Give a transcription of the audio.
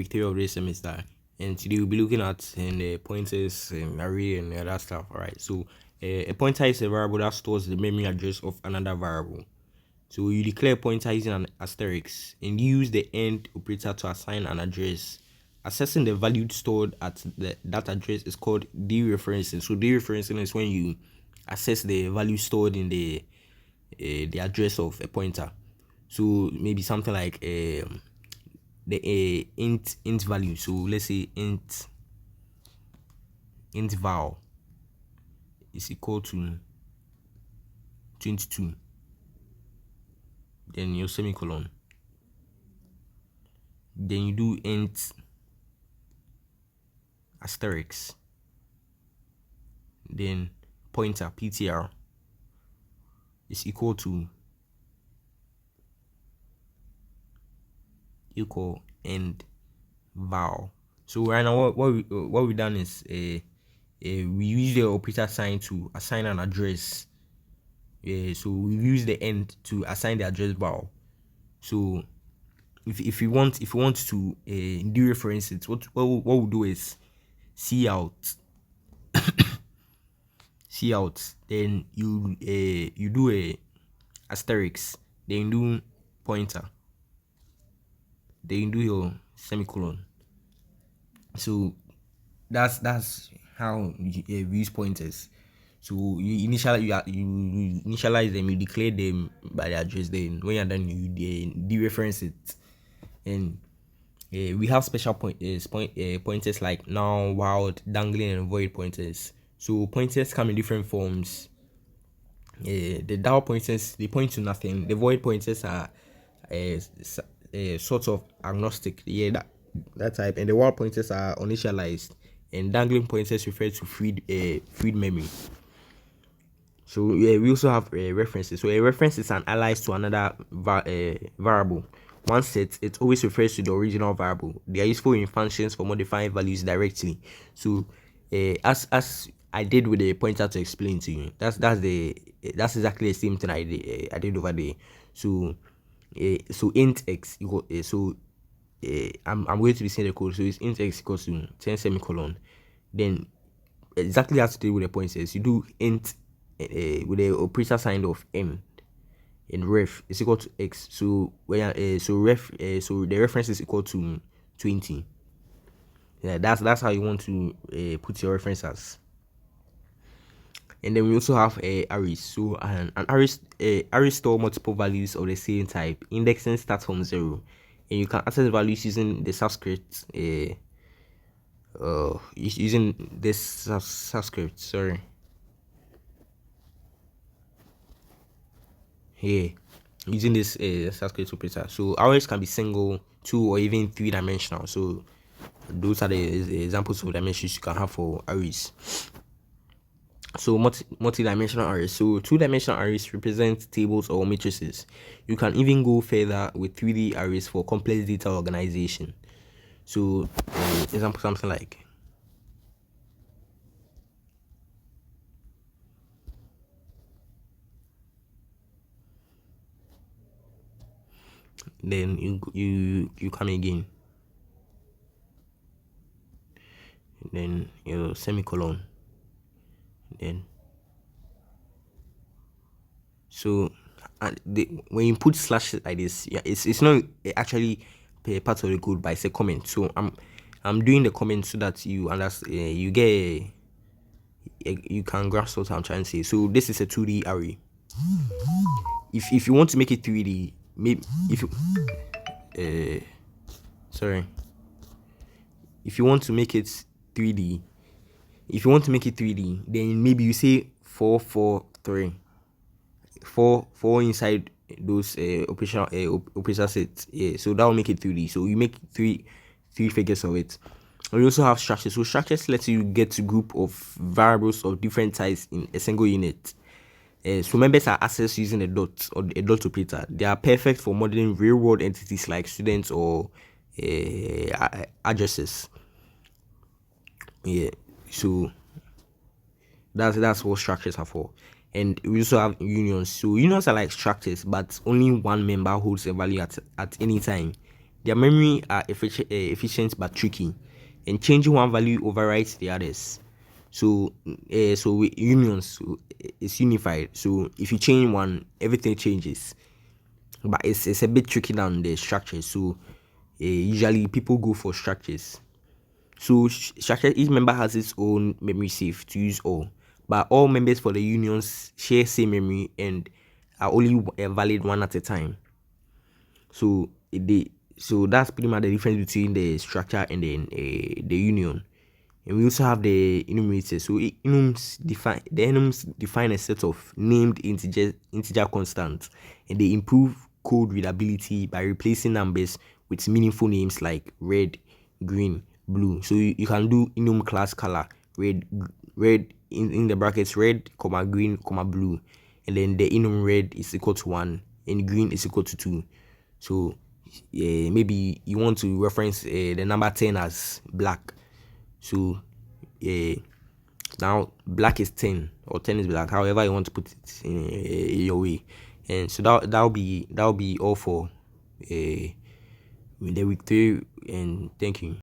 week 3 of this semester, and today we'll be looking at the pointers, array, and other stuff. All right. So a pointer is a variable that stores the memory address of another variable. So you declare a pointer using an asterisk and use the AND operator to assign an address. Accessing the value stored at that address is called dereferencing. So dereferencing is when you access the value stored in the address of a pointer. So maybe something like the int value. So let's say int val is equal to 22. Then your semicolon. Then you do int asterisk. Then pointer ptr is equal end val. So right now what we've done is we use the operator sign to assign an address. So we use the end to assign the address val. So if we want to dereference it, what we'll do is cout, then you do a asterisk, then you do pointer, then you do your semicolon. So that's how we use pointers. So you initialize them, you declare them by the address. Then when you're done, you dereference it, and we have special pointers like null, wild, dangling, and void pointers. So pointers come in different forms. The null pointers, they point to nothing. The void pointers are sort of agnostic. That type. And the wild pointers are initialized. And dangling pointers refer to freed memory. So we also have references. So a reference is an alias to another variable. Once it always refers to the original variable. They are useful in functions for modifying values directly. So as I did with the pointer to explain to you, that's exactly the same thing I did over there. So int x equal I'm going to be saying the code. So it's int x equals to 10 semicolon. Then exactly as to do with the pointers, you do int with the operator sign of m, and ref is equal to x. So when so the reference is equal to 20. Yeah, that's how you want to put your references. And then we also have arrays. So an array store multiple values of the same type. Indexing starts from 0, and you can access values using the subscript. Using this subscript. Sorry. Here, using this subscript operator. So arrays can be single, 2, or even 3-dimensional. So those are the examples of dimensions you can have for arrays. So multi-dimensional arrays. So 2-dimensional arrays represent tables or matrices. You can even go further with 3D arrays for complex data organization. So example, something like then you come again, then your semicolon, then so when you put slashes like this, yeah, it's not actually part of the code, but it's a comment. So I'm doing the comment so that you understand, you get you can grasp what I'm trying to say. So this is a 2D array. If you want to make it 3D, maybe if you sorry, if you want to make it 3D, then maybe you say 4 4 3, 4 inside those operational operator sets. Yeah, so that will make it 3D. So you make three figures of it. We also have structures. So structures let you get a group of variables of different types in a single unit. So members are accessed using a dot or a dot operator. They are perfect for modeling real-world entities like students or addresses. Yeah, so that's what structures are for. And we also have unions. So unions are like structures, but only one member holds a value at any time. Their memory are efficient but tricky, and changing one value overrides the others. So, so with unions, so it's unified. So if you change one, everything changes. But it's a bit tricky than the structures. So usually people go for structures. So structure, each member has its own memory safe to use all, but all members for the unions share same memory and are only valid one at a time. So so that's pretty much the difference between the structure and then the union. And we also have the enumerators. So enums define a set of named integer constants, and they improve code readability by replacing numbers with meaningful names like red, green, blue. So you can do enum class color red in the brackets red, comma green, comma blue, and then the enum red is equal to 1 and green is equal to 2. So maybe you want to reference the number 10 as black. So now black is 10 or 10 is black, however you want to put it in your way. And so that'll be all for the week 3, and thank you.